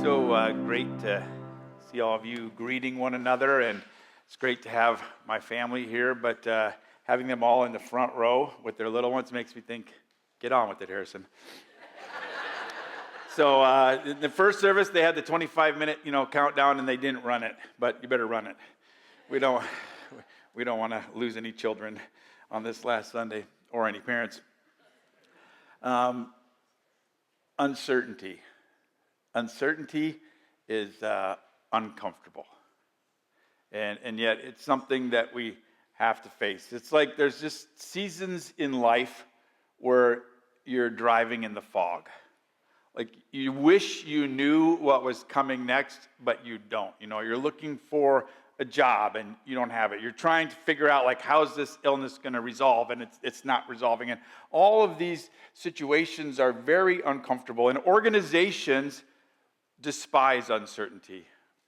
Great to see all of you greeting one another, and it's great to have my family here, but having them all in the front row with their little ones makes me think, get on with it, Harrison. So in the first service, they had the 25-minute, countdown, and they didn't run it, but you better run it. We don't want to lose any children on this last Sunday, or any parents. Uncertainty. Uncertainty is uncomfortable, and yet it's something that we have to face. It's like there's just seasons in life where you're driving in the fog. Like you wish you knew what was coming next, but you don't. You're looking for a job and you don't have it. You're trying to figure out how's this illness going to resolve, and it's not resolving. And all of these situations are very uncomfortable, and organizations despise uncertainty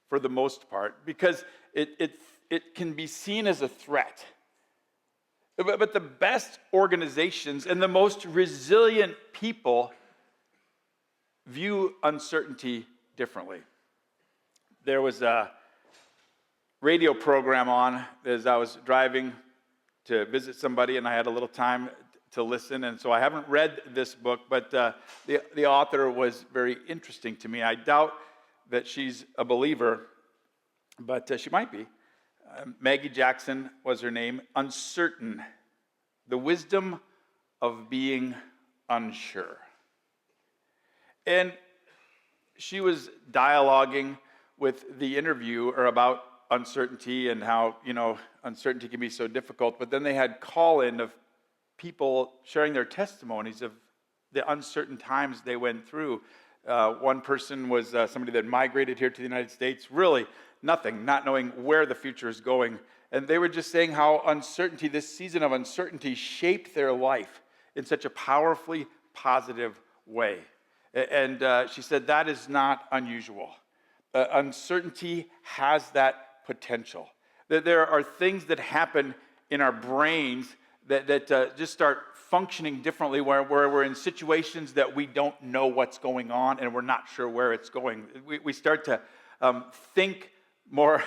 for the most part because it can be seen as a threat. But the best organizations and the most resilient people view uncertainty differently. There was a radio program on as I was driving to visit somebody, and I had a little time to listen, and so I haven't read this book, but the author was very interesting to me. I doubt that she's a believer, but she might be. Maggie Jackson was her name. Uncertain. The wisdom of being unsure. And she was dialoguing with the interviewer about uncertainty and how, uncertainty can be so difficult, but then they had call-in of people sharing their testimonies of the uncertain times they went through. One person was somebody that migrated here to the United States, really nothing, not knowing where the future is going. And they were just saying how uncertainty, this season of uncertainty, shaped their life in such a powerfully positive way. And she said that is not unusual. Uncertainty has that potential. That there are things that happen in our brains that just start functioning differently, where we're in situations that we don't know what's going on and we're not sure where it's going. We start to think more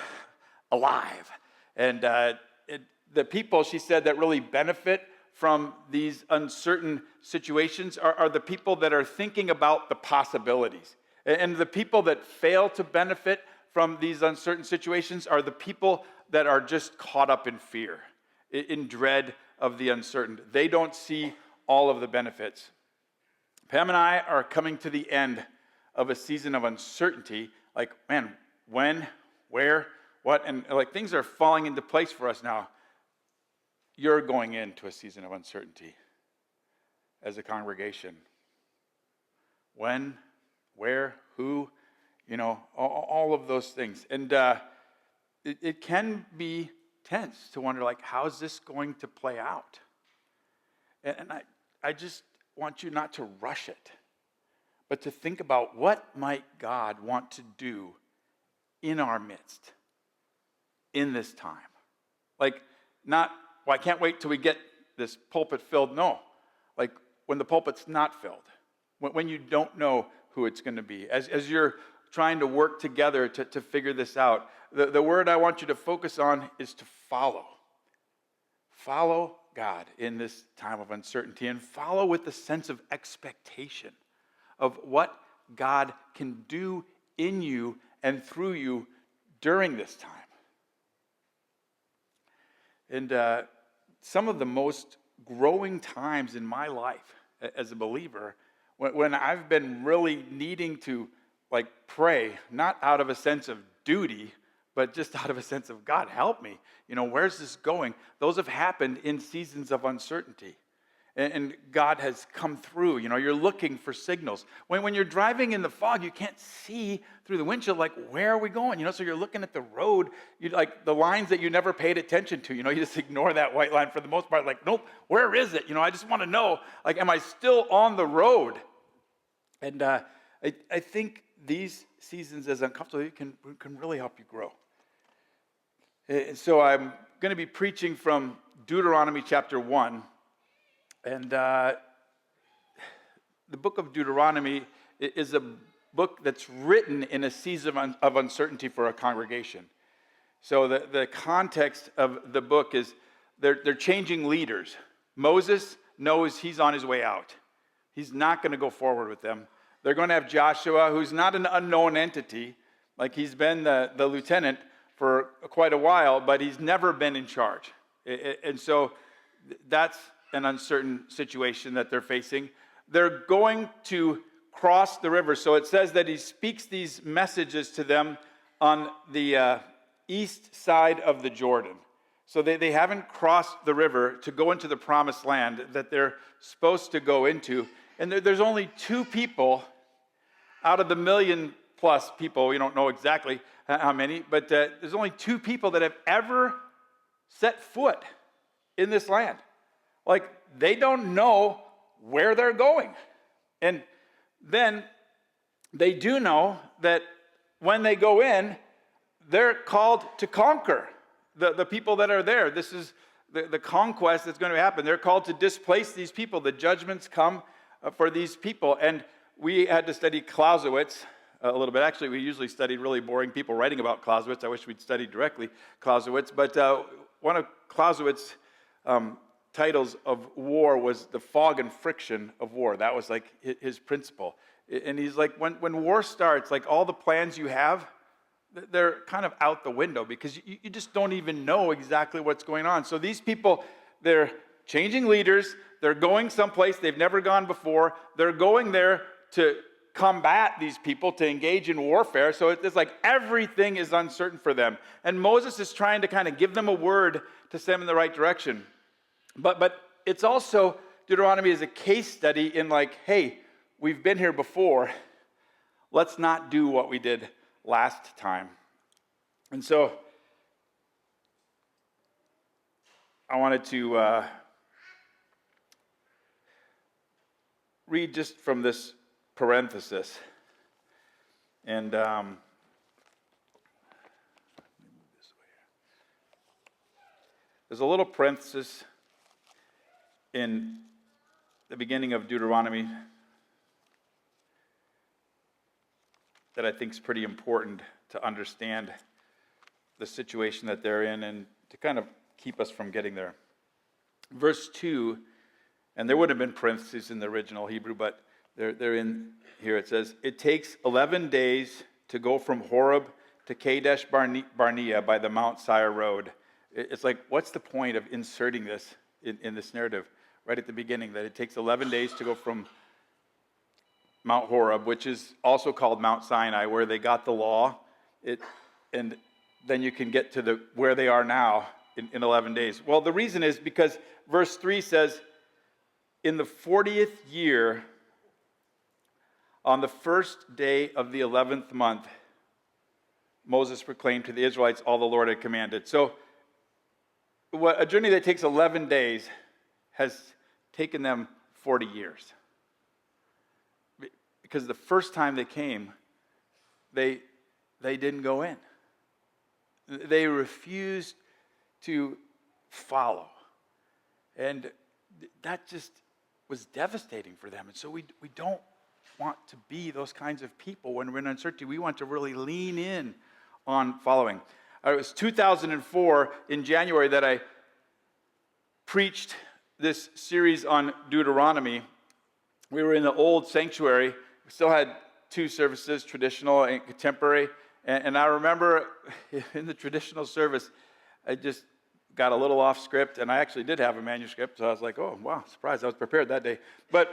alive. And the people, she said, that really benefit from these uncertain situations are the people that are thinking about the possibilities. And the people that fail to benefit from these uncertain situations are the people that are just caught up in fear, in dread of the uncertain. They don't see all of the benefits. Pam and I are coming to the end of a season of uncertainty. When, where, what, and things are falling into place for us now. You're going into a season of uncertainty as a congregation. When, where, who, all of those things. And it can be tense to wonder, how's this going to play out? And I just want you not to rush it, but to think about what might God want to do in our midst in this time. I can't wait till we get this pulpit filled. No, when the pulpit's not filled, when you don't know who it's going to be, as you're trying to work together to figure this out. The word I want you to focus on is to follow. Follow God in this time of uncertainty, and follow with the sense of expectation of what God can do in you and through you during this time. And some of the most growing times in my life as a believer, when I've been really needing to pray, not out of a sense of duty, but just out of a sense of, God, help me. Where's this going? Those have happened in seasons of uncertainty. And God has come through. You're looking for signals. When you're driving in the fog, you can't see through the windshield, where are we going? So you're looking at the road, the lines that you never paid attention to. You just ignore that white line for the most part. Nope, where is it? I just want to know, am I still on the road? And I think these seasons, as uncomfortable, can really help you grow. And so I'm going to be preaching from Deuteronomy chapter 1. And the book of Deuteronomy is a book that's written in a season of uncertainty for a congregation. So the context of the book is they're changing leaders. Moses knows he's on his way out. He's not going to go forward with them. They're going to have Joshua, who's not an unknown entity. Like, he's been the lieutenant for quite a while, but he's never been in charge. And so that's an uncertain situation that they're facing. They're going to cross the river. So it says that he speaks these messages to them on the east side of the Jordan. So they haven't crossed the river to go into the promised land that they're supposed to go into. And there's only 2 people out of the million plus people. We don't know exactly how many, but there's only 2 people that have ever set foot in this land. Like, they don't know where they're going. And then they do know that when they go in, they're called to conquer the people that are there. This is the conquest that's going to happen. They're called to displace these people. The judgments come for these people. And we had to study Clausewitz a little bit. Actually, we usually studied really boring people writing about Clausewitz. I wish we'd studied directly Clausewitz. But one of Clausewitz's titles of war was the fog and friction of war. That was like his principle. And he's like, when war starts, like, all the plans you have, they're kind of out the window because you just don't even know exactly what's going on. So these people, they're changing leaders. They're going someplace they've never gone before. They're going there to combat these people, to engage in warfare. So it's like everything is uncertain for them. And Moses is trying to kind of give them a word to send them in the right direction. But it's also, Deuteronomy is a case study in, like, hey, we've been here before. Let's not do what we did last time. And so I wanted to read just from this parenthesis. And there's a little parenthesis in the beginning of Deuteronomy that I think is pretty important to understand the situation that they're in and to kind of keep us from getting there. Verse 2, and there would have been parentheses in the original Hebrew, but they're in here. It says, it takes 11 days to go from Horeb to Kadesh Barnea by the Mount Seir road. It's like, what's the point of inserting this in this narrative right at the beginning, that it takes 11 days to go from Mount Horeb, which is also called Mount Sinai, where they got the law, and then you can get to where they are now in 11 days. Well, the reason is because verse 3 says, in the 40th year, on the first day of the 11th month, Moses proclaimed to the Israelites all the Lord had commanded. So a journey that takes 11 days has taken them 40 years. Because the first time they came, they didn't go in. They refused to follow. And that just was devastating for them. And so we don't want to be those kinds of people when we're in uncertainty. We want to really lean in on following. It was 2004 in January that I preached this series on Deuteronomy. We were in the old sanctuary. We still had 2 services, traditional and contemporary. And I remember in the traditional service, I just got a little off script, and I actually did have a manuscript, so I was like, oh, wow, surprised. I was prepared that day. But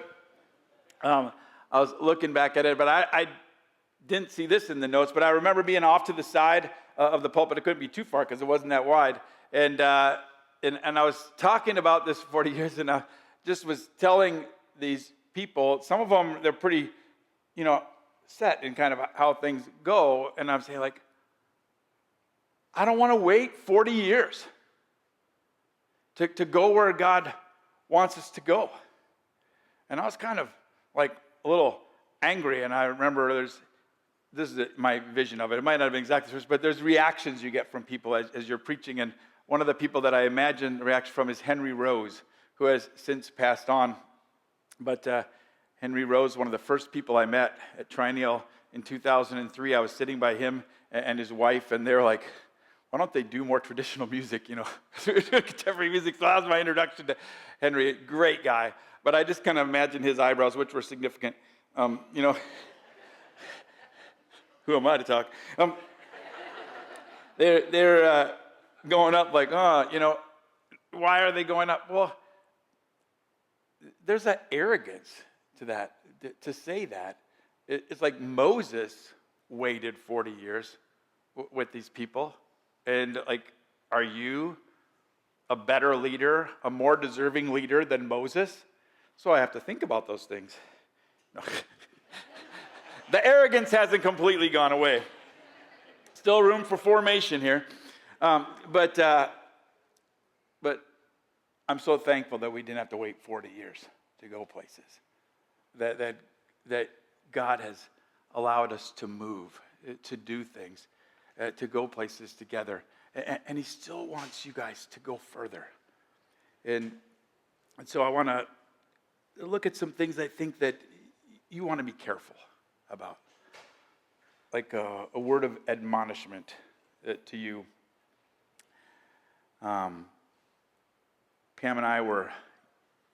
I was looking back at it, but I didn't see this in the notes, but I remember being off to the side of the pulpit. It couldn't be too far because it wasn't that wide. And I was talking about this 40 years, and I just was telling these people, some of them, they're pretty, set in kind of how things go. And I'm saying, like, I don't want to wait 40 years to go where God wants us to go. And I was kind of like a little angry, and I remember this is my vision of it. It might not have been exactly this, but there's reactions you get from people as you're preaching. And one of the people that I imagine reaction from is Henry Rose, who has since passed on. But Henry Rose, one of the first people I met at Triennial in 2003. I was sitting by him and his wife, and they're like, why don't they do more traditional music, contemporary music. So that was my introduction to Henry. Great guy. But I just kind of imagine his eyebrows, which were significant. Who am I to talk? They're going up like, why are they going up? Well, there's that arrogance to that, to say that. It's like Moses waited 40 years with these people. And like, are you a better leader, a more deserving leader than Moses? So I have to think about those things. No. The arrogance hasn't completely gone away. Still room for formation here. But I'm so thankful that we didn't have to wait 40 years to go places. That God has allowed us to move, to do things, to go places together. And he still wants you guys to go further. And so I want to look at some things I think that you want to be careful about. Like a word of admonishment to you. Pam and I were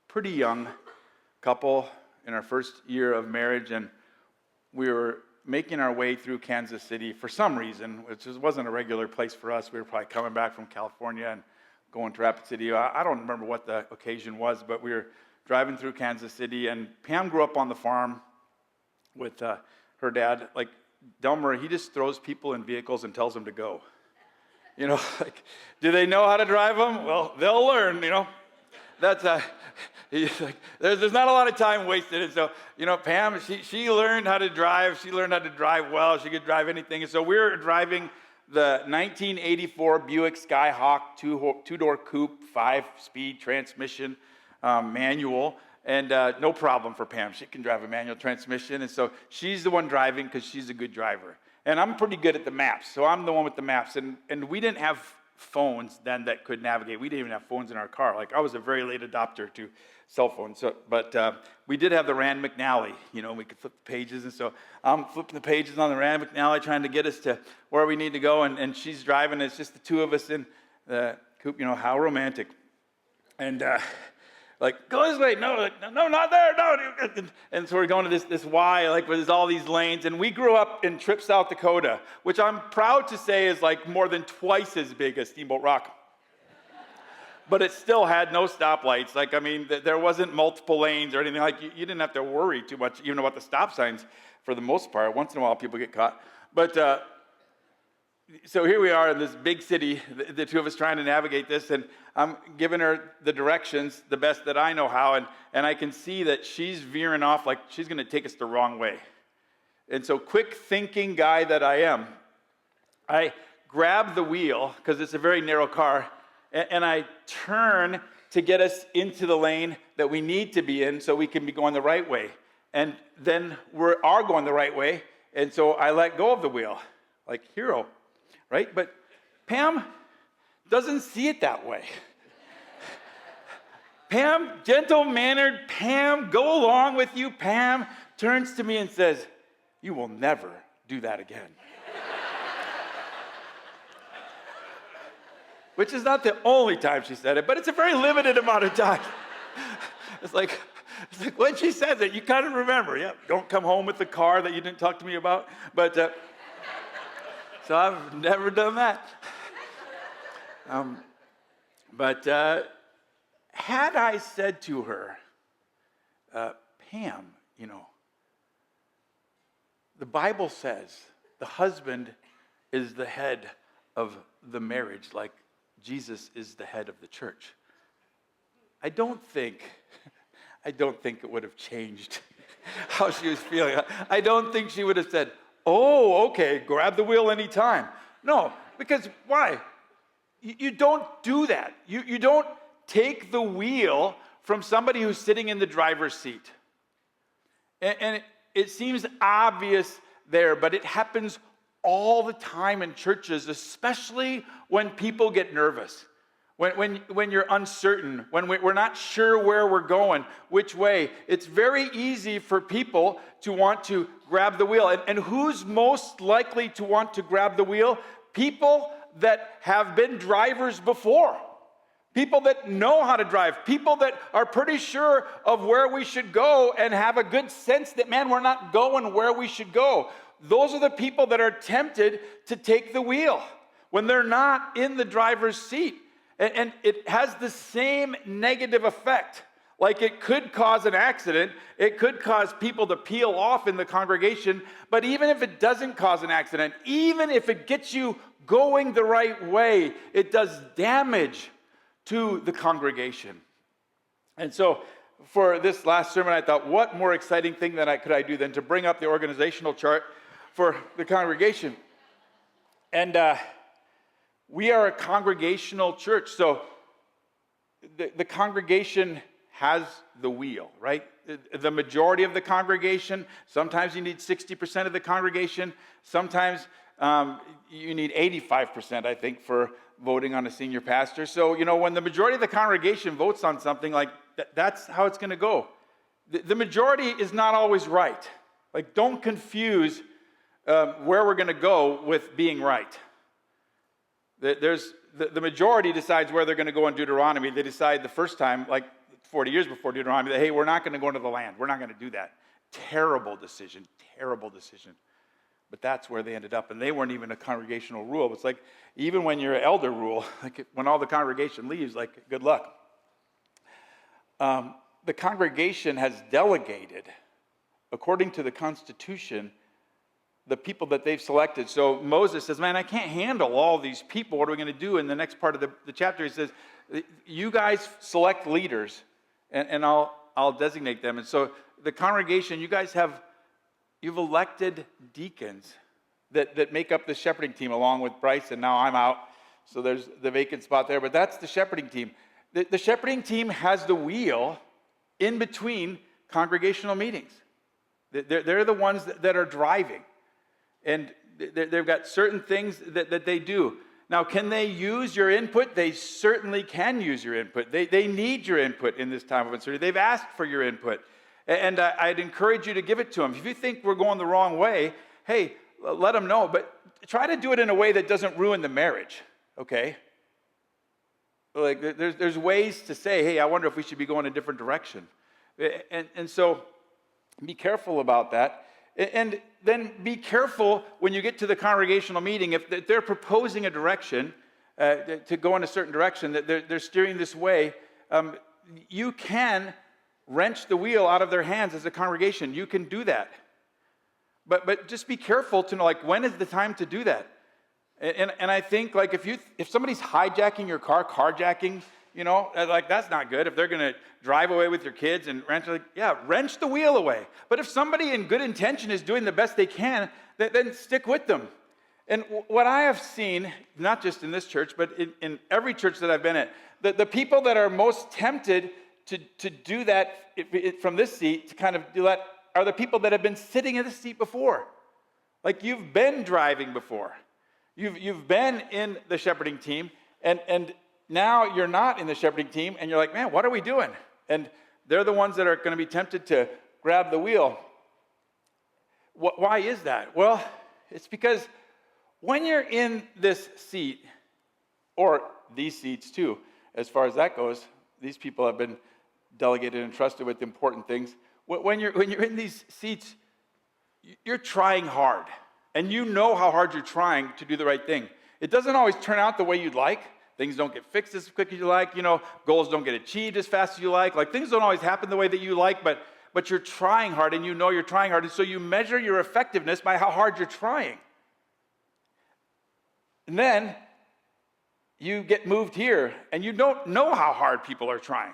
pretty young couple in our first year of marriage, and we were making our way through Kansas City for some reason, which wasn't a regular place for us. We were probably coming back from California and going to Rapid City. I don't remember what the occasion was, but we were driving through Kansas City, and Pam grew up on the farm with her dad. Like Delmer, he just throws people in vehicles and tells them to go. Like, do they know how to drive them? Well, they'll learn, That's there's not a lot of time wasted. And so, Pam, she learned how to drive. She learned how to drive well. She could drive anything. And so we were driving the 1984 Buick Skyhawk two-door coupe, 5-speed transmission, manual. And no problem for Pam. She can drive a manual transmission. And so she's the one driving because she's a good driver. And I'm pretty good at the maps. So I'm the one with the maps. And we didn't have phones then that could navigate. We didn't even have phones in our car. Like, I was a very late adopter to cell phones. But we did have the Rand McNally. We could flip the pages. And so I'm flipping the pages on the Rand McNally trying to get us to where we need to go. And she's driving. It's just the two of us in the coupe. How romantic. And like, go this way. No, not there. No. And so we're going to this Y, like, where there's all these lanes. And we grew up in Tripp, South Dakota, which I'm proud to say is like more than twice as big as Steamboat Rock. But it still had no stoplights. Like, there wasn't multiple lanes or anything. Like, you didn't have to worry too much even about the stop signs for the most part. Once in a while, people get caught. But so here we are in this big city, the two of us trying to navigate this, and I'm giving her the directions the best that I know how, and I can see that she's veering off like she's going to take us the wrong way. And so, quick thinking guy that I am, I grab the wheel, because it's a very narrow car, and I turn to get us into the lane that we need to be in so we can be going the right way. And then we are going the right way, and so I let go of the wheel, like hero. Right? But Pam doesn't see it that way. Pam, gentle-mannered Pam, go along with you. Pam turns to me and says, "You will never do that again." Which is not the only time she said it, but it's a very limited amount of time. It's like when she says it, you kind of remember. Yeah, don't come home with the car that you didn't talk to me about. But so I've never done that. But had I said to her, Pam, the Bible says the husband is the head of the marriage, like Jesus is the head of the church. I don't think it would have changed how she was feeling. I don't think she would have said, "Oh, okay, grab the wheel anytime." No, because why? You don't do that. You don't take the wheel from somebody who's sitting in the driver's seat. And it seems obvious there, but it happens all the time in churches, especially when people get nervous. when you're uncertain, when we're not sure where we're going, which way, it's very easy for people to want to grab the wheel. And who's most likely to want to grab the wheel? People that have been drivers before. People that know how to drive. People that are pretty sure of where we should go and have a good sense that, man, we're not going where we should go. Those are the people that are tempted to take the wheel when they're not in the driver's seat. And it has the same negative effect. Like it could cause an accident. It could cause people to peel off in the congregation. But even if it doesn't cause an accident, even if it gets you going the right way, it does damage to the congregation. And so for this last sermon, I thought, what more exciting thing could I do than to bring up the organizational chart for the congregation? And we are a congregational church, so the congregation has the wheel, right? The majority of the congregation, sometimes you need 60% of the congregation, sometimes you need 85%, I think, for voting on a senior pastor. So, when the majority of the congregation votes on something, like that's how it's going to go. The majority is not always right. Like, don't confuse where we're going to go with being right. The majority decides where they're going to go in Deuteronomy. They decide the first time, like 40 years before Deuteronomy, that, hey, we're not going to go into the land. We're not going to do that. Terrible decision. But that's where they ended up. And they weren't even a congregational rule. It's like, even when you're an elder rule, like when all the congregation leaves, like, good luck. The congregation has delegated, according to the Constitution, the people that they've selected. So Moses says, man, I can't handle all these people. What are we going to do? In the next part of the chapter, he says, you guys select leaders, and I'll designate them. And so the congregation, you've elected deacons that make up the shepherding team along with Bryce, and now I'm out. So there's the vacant spot there, but that's the shepherding team. The shepherding team has the wheel in between congregational meetings. They're the ones that are driving. And they've got certain things that they do. Now, can they use your input? They certainly can use your input. They need your input in this time of uncertainty. They've asked for your input. And I'd encourage you to give it to them. If you think we're going the wrong way, hey, let them know. But try to do it in a way that doesn't ruin the marriage, okay? Like, there's ways to say, hey, I wonder if we should be going a different direction. And so be careful about that. And then be careful when you get to the congregational meeting, if they're proposing a direction to go in a certain direction, that they're steering this way, you can wrench the wheel out of their hands as a congregation. You can do that. But just be careful to know, like, when is the time to do that? And I think, like, if somebody's hijacking your car, carjacking, like, that's not good. If they're going to drive away with your kids and wrench the wheel away. But if somebody in good intention is doing the best they can, then stick with them. And what I have seen, not just in this church, but in every church that I've been at, the people that are most tempted to do that from this seat, to kind of do that, are the people that have been sitting in the seat before. Like, you've been driving before. You've been in the shepherding team, and now you're not in the shepherding team, and you're like, man, what are we doing? And they're the ones that are going to be tempted to grab the wheel. Why is that? Well, it's because when you're in this seat, or these seats too, as far as that goes, these people have been delegated and trusted with important things. When you're in these seats, you're trying hard, and you know how hard you're trying to do the right thing. It doesn't always turn out the way you'd like. Things don't get fixed as quick as you like. Goals don't get achieved as fast as you like. Like, things don't always happen the way that you like, but you're trying hard, and you know you're trying hard. And so you measure your effectiveness by how hard you're trying. And then you get moved here, and you don't know how hard people are trying.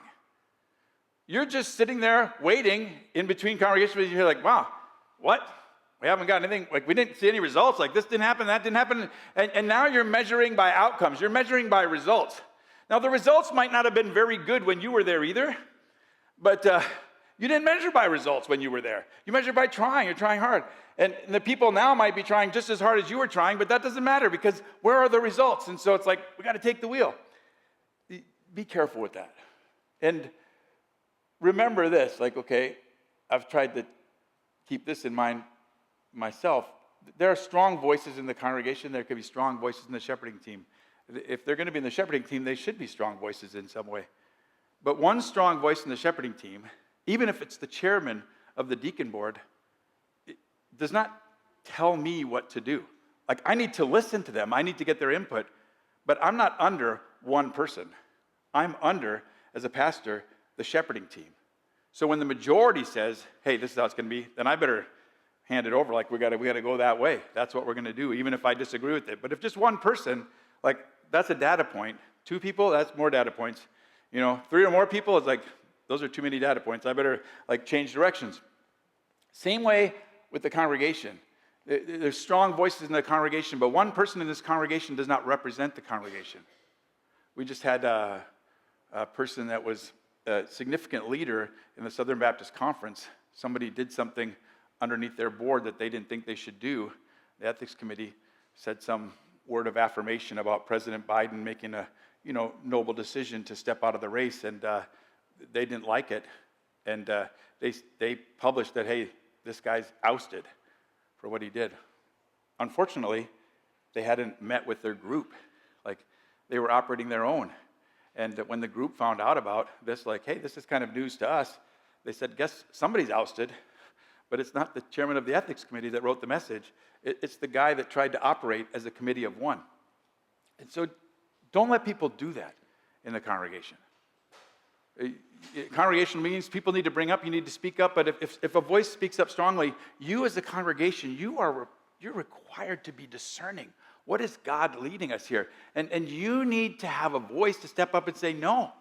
You're just sitting there waiting in between congregations, and you're like, wow, what? We haven't got anything, like, we didn't see any results, like, this didn't happen, that didn't happen, and now you're measuring by outcomes, you're measuring by results. Now, the results might not have been very good when you were there either, but you didn't measure by results when you were there. You measure by trying, you're trying hard. And the people now might be trying just as hard as you were trying, but that doesn't matter, because where are the results? And so it's like, we got to take the wheel. be careful with that. And remember this, like, okay, I've tried to keep this in mind myself. There are strong voices in the congregation. There could be strong voices in the shepherding team. If they're going to be in the shepherding team, they should be strong voices in some way. But one strong voice in the shepherding team, even if it's the chairman of the deacon board, it does not tell me what to do. Like, I need to listen to them. I need to get their input. But I'm not under one person. I'm under, as a pastor, the shepherding team. So when the majority says, hey, this is how it's going to be, then I better hand it over. Like, we got to go that way. That's what we're going to do, even if I disagree with it. But if just one person, like, that's a data point. 2 people, that's more data points. 3 or more people, it's like, those are too many data points. I better, like, change directions. Same way with the congregation. There's strong voices in the congregation, but one person in this congregation does not represent the congregation. We just had a person that was a significant leader in the Southern Baptist Conference. Somebody did something underneath their board that they didn't think they should do. The ethics committee said some word of affirmation about President Biden making a noble decision to step out of the race, and they didn't like it. And they published that, hey, this guy's ousted for what he did. Unfortunately, they hadn't met with their group. Like, they were operating their own. And when the group found out about this, like, hey, this is kind of news to us, they said, guess somebody's ousted, but it's not the chairman of the ethics committee that wrote the message. It's the guy that tried to operate as a committee of one. And so don't let people do that in the congregation. Congregational meetings, people need to bring up, you need to speak up, but if a voice speaks up strongly, you as a congregation, you're required to be discerning. What is God leading us here? And you need to have a voice to step up and say, no,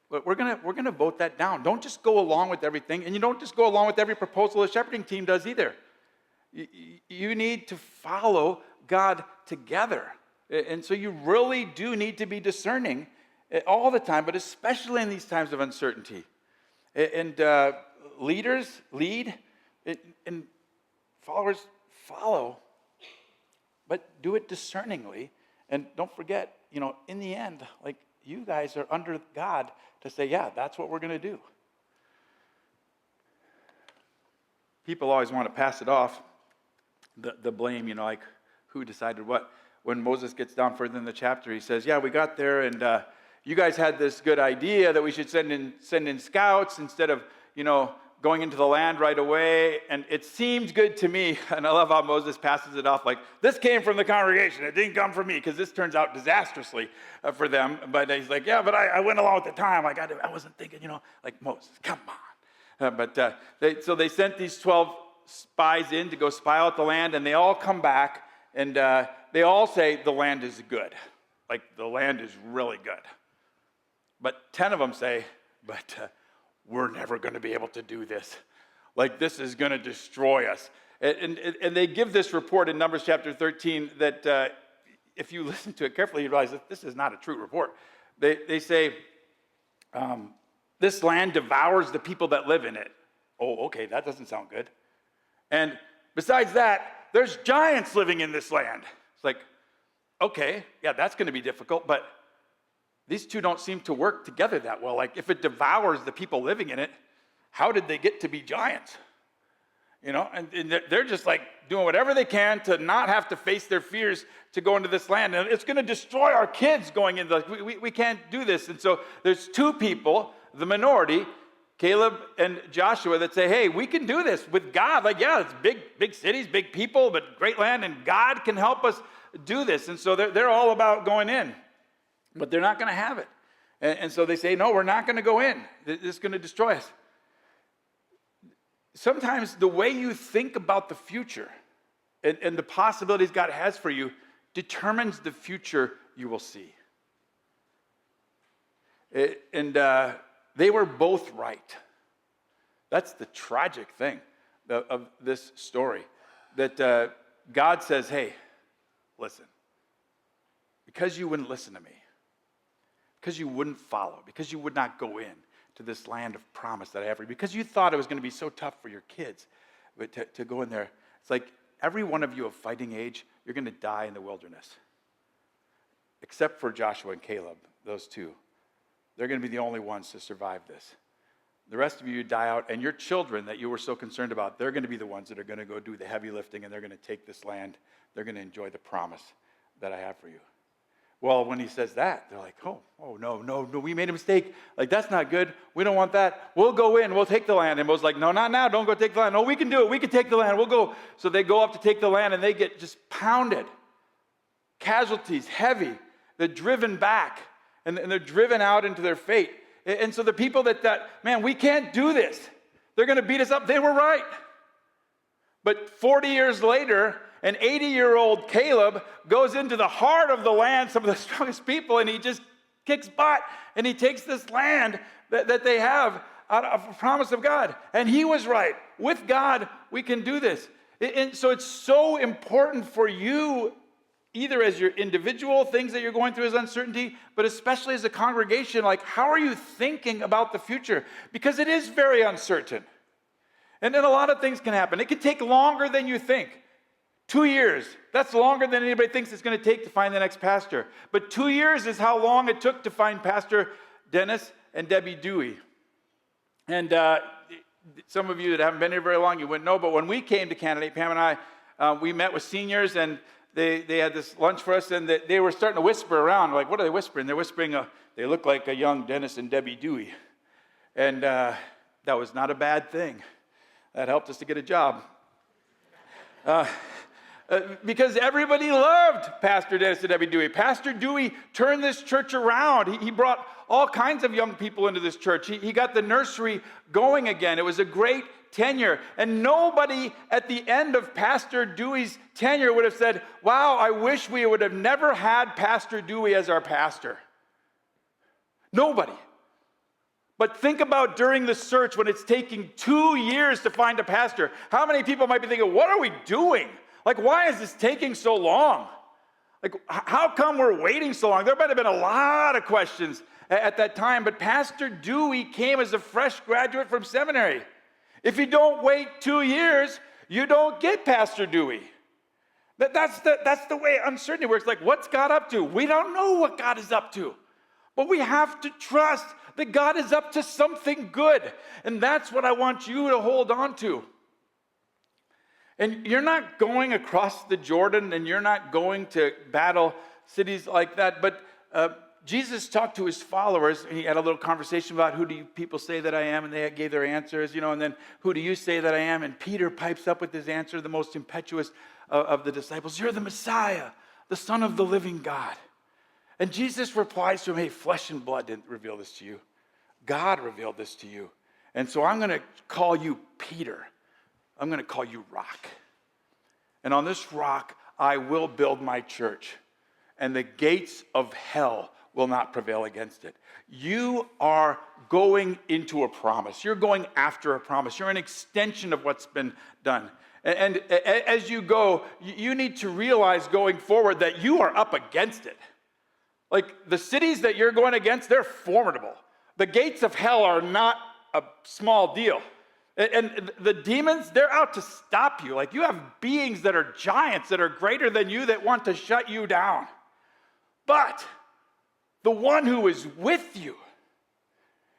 but we're gonna vote that down. Don't just go along with everything, and you don't just go along with every proposal the shepherding team does either. You need to follow God together. And so you really do need to be discerning all the time, but especially in these times of uncertainty. And leaders lead, and followers follow, but do it discerningly. And don't forget, in the end, like, you guys are under God to say, yeah, that's what we're going to do. People always want to pass it off, the blame, like, who decided what. When Moses gets down further in the chapter, he says, yeah, we got there, and you guys had this good idea that we should send in scouts instead of, going into the land right away. And it seemed good to me. And I love how Moses passes it off like, this came from the congregation. It didn't come from me, because this turns out disastrously for them. But he's like, yeah, but I went along at the time. I wasn't thinking, like, Moses, come on. So they sent these 12 spies in to go spy out the land, and they all come back, and they all say the land is good. Like, the land is really good. But 10 of them say, but we're never going to be able to do this. Like, this is going to destroy us. And they give this report in Numbers chapter 13 that if you listen to it carefully, you realize that this is not a true report. They say, this land devours the people that live in it. Oh, okay, that doesn't sound good. And besides that, there's giants living in this land. It's like, okay, yeah, that's going to be difficult, but these two don't seem to work together that well. Like, if it devours the people living in it, how did they get to be giants? And they're just like doing whatever they can to not have to face their fears to go into this land. And it's going to destroy our kids going into, like, we can't do this. And so there's 2 people, the minority, Caleb and Joshua, that say, hey, we can do this with God. Like, yeah, it's big cities, big people, but great land, and God can help us do this. And so they're all about going in. But they're not going to have it. And so they say, no, we're not going to go in. This is going to destroy us. Sometimes the way you think about the future and the possibilities God has for you determines the future you will see. And they were both right. That's the tragic thing of this story. That God says, hey, listen, because you wouldn't listen to me, because you wouldn't follow, because you would not go in to this land of promise that I have for you, because you thought it was going to be so tough for your kids but to go in there. It's like every one of you of fighting age, you're going to die in the wilderness. Except for Joshua and Caleb, those 2. they're going to be the only ones to survive this. The rest of you die out, and your children that you were so concerned about, they're going to be the ones that are going to go do the heavy lifting, and they're going to take this land. They're going to enjoy the promise that I have for you. Well, when he says that, they're like, oh, no, we made a mistake. Like, that's not good. We don't want that. We'll go in. We'll take the land. And Moses like, no, not now. Don't go take the land. No, we can do it. We can take the land. We'll go. So they go up to take the land, and they get just pounded. Casualties, heavy. They're driven back, and they're driven out into their fate. And so the people that man, we can't do this. They're going to beat us up. They were right. But 40 years later, an 80-year-old Caleb goes into the heart of the land, some of the strongest people, and he just kicks butt, and he takes this land that they have out of a promise of God. And he was right. With God, we can do this. And so it's so important for you, either as your individual things that you're going through as uncertainty, but especially as a congregation, like, how are you thinking about the future? Because it is very uncertain. And then a lot of things can happen. It can take longer than you think. 2 years, that's longer than anybody thinks it's going to take to find the next pastor. But 2 years is how long it took to find Pastor Dennis and Debbie Dewey. And some of you that haven't been here very long, you wouldn't know, but when we came to Canada, Pam and I, we met with seniors, and they had this lunch for us, and they were starting to whisper around. Like, what are they whispering? They're whispering, they look like a young Dennis and Debbie Dewey. And that was not a bad thing. That helped us to get a job. Because everybody loved Pastor Dennis and Debbie Dewey. Pastor Dewey turned this church around. He brought all kinds of young people into this church. He got the nursery going again. It was a great tenure. And nobody at the end of Pastor Dewey's tenure would have said, wow, I wish we would have never had Pastor Dewey as our pastor. Nobody. But think about during the search when it's taking 2 years to find a pastor. How many people might be thinking, what are we doing? Like, why is this taking so long? Like, how come we're waiting so long? There might have been a lot of questions at that time, but Pastor Dewey came as a fresh graduate from seminary. If you don't wait 2 years, you don't get Pastor Dewey. That's the way uncertainty works. Like, what's God up to? We don't know what God is up to, but we have to trust that God is up to something good, and that's what I want you to hold on to. And you're not going across the Jordan, and you're not going to battle cities like that. But Jesus talked to his followers, and he had a little conversation about who do you people say that I am, and they gave their answers, and then who do you say that I am? And Peter pipes up with his answer, the most impetuous of the disciples. You're the Messiah, the Son of the living God. And Jesus replies to him, hey, flesh and blood didn't reveal this to you. God revealed this to you. And so I'm going to call you Peter. I'm going to call you rock. And on this rock, I will build my church. And the gates of hell will not prevail against it. You are going into a promise. You're going after a promise. You're an extension of what's been done. And as you go, you need to realize going forward that you are up against it. Like, the cities that you're going against, they're formidable. The gates of hell are not a small deal. And the demons, they're out to stop you. Like, you have beings that are giants, that are greater than you, that want to shut you down. But the one who is with you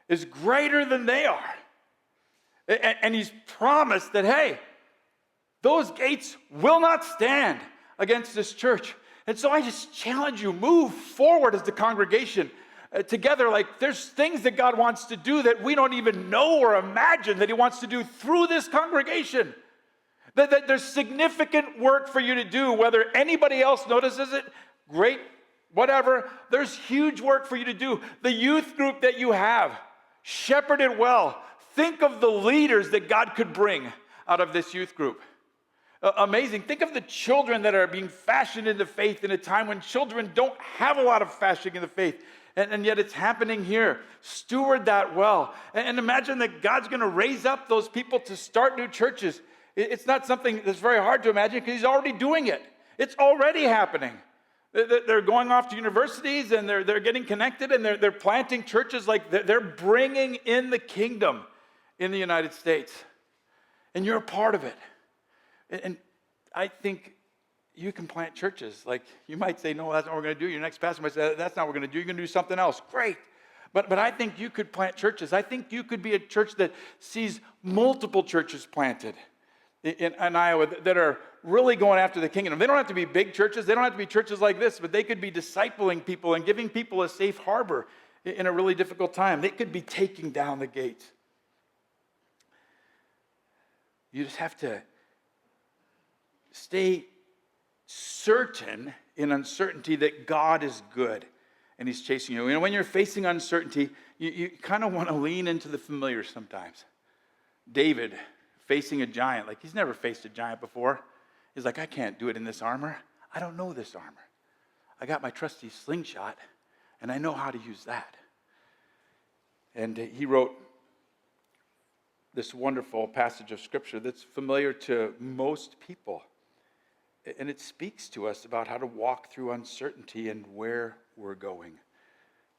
is greater than they are. And he's promised that, hey, those gates will not stand against this church. And so I just challenge you, move forward as the congregation together. Like, there's things that God wants to do that we don't even know or imagine that he wants to do through this congregation. That there's significant work for you to do, whether anybody else notices it, great, whatever. There's huge work for you to do. The youth group that you have, shepherd it well. Think of the leaders that God could bring out of this youth group. Amazing. Think of the children that are being fashioned into faith in a time when children don't have a lot of fashioning in the faith. And yet it's happening here. Steward that well. And imagine that God's going to raise up those people to start new churches. It's not something that's very hard to imagine because he's already doing it. It's already happening. They're going off to universities and they're getting connected and they're planting churches. Like, they're bringing in the kingdom in the United States. And you're a part of it. And I think you can plant churches. Like, you might say, no, that's not what we're going to do. Your next pastor might say, that's not what we're going to do. You're going to do something else. Great. But I think you could plant churches. I think you could be a church that sees multiple churches planted in Iowa that are really going after the kingdom. They don't have to be big churches. They don't have to be churches like this, but they could be discipling people and giving people a safe harbor in a really difficult time. They could be taking down the gates. You just have to stay certain in uncertainty that God is good and he's chasing you. You know, when you're facing uncertainty, you kind of want to lean into the familiar sometimes. David facing a giant, like he's never faced a giant before. He's like, I can't do it in this armor. I don't know this armor. I got my trusty slingshot, and I know how to use that. And he wrote this wonderful passage of Scripture that's familiar to most people. And it speaks to us about how to walk through uncertainty and where we're going.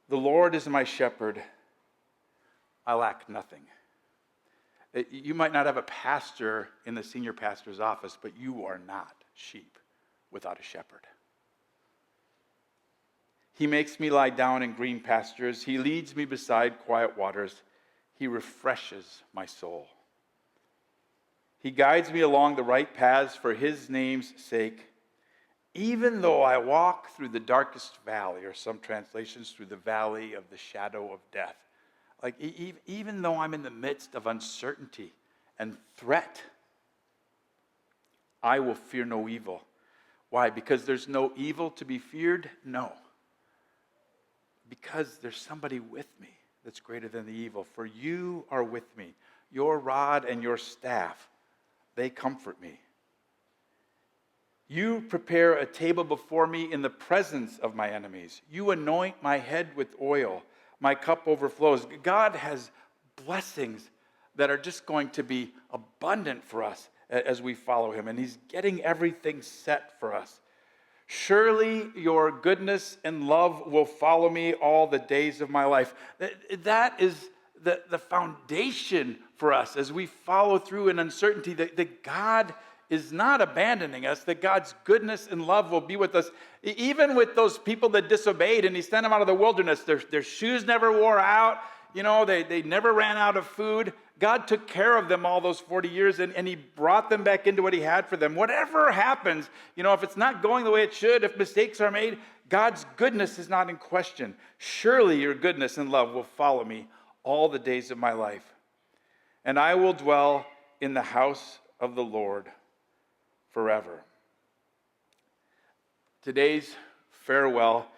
The Lord is my shepherd. I lack nothing. You might not have a pastor in the senior pastor's office, but you are not sheep without a shepherd. He makes me lie down in green pastures. He leads me beside quiet waters. He refreshes my soul. He guides me along the right paths for his name's sake. Even though I walk through the darkest valley, or some translations, through the valley of the shadow of death. Like, even though I'm in the midst of uncertainty and threat, I will fear no evil. Why? Because there's no evil to be feared? No. Because there's somebody with me that's greater than the evil. For you are with me. Your rod and your staff, they comfort me. You prepare a table before me in the presence of my enemies. You anoint my head with oil. My cup overflows. God has blessings that are just going to be abundant for us as we follow him. And he's getting everything set for us. Surely your goodness and love will follow me all the days of my life. That is the foundation for us as we follow through in uncertainty, that God is not abandoning us, that God's goodness and love will be with us. Even with those people that disobeyed and he sent them out of the wilderness, their shoes never wore out, they never ran out of food. God took care of them all those 40 years and he brought them back into what he had for them. Whatever happens, if it's not going the way it should, if mistakes are made, God's goodness is not in question. Surely your goodness and love will follow me all the days of my life. And I will dwell in the house of the Lord forever. Today's farewell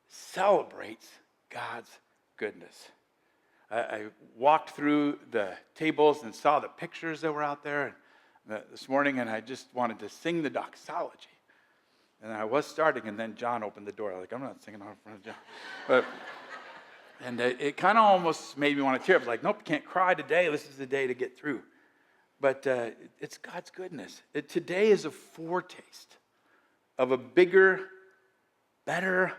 celebrates God's goodness. I walked through the tables and saw the pictures that were out there this morning, and I just wanted to sing the doxology. And I was starting, and then John opened the door. I'm not singing out in front of John. And it kind of almost made me want to tear up. I was like, nope, you can't cry today. This is the day to get through. But it's God's goodness. Today is a foretaste of a bigger, better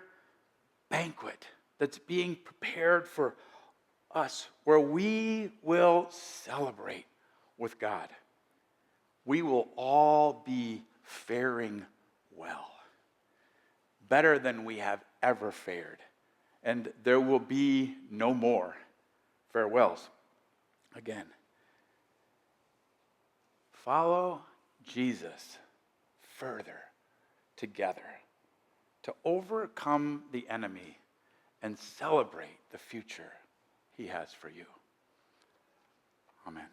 banquet that's being prepared for us, where we will celebrate with God. We will all be faring well, better than we have ever fared. And there will be no more farewells again. Follow Jesus further together to overcome the enemy and celebrate the future he has for you. Amen.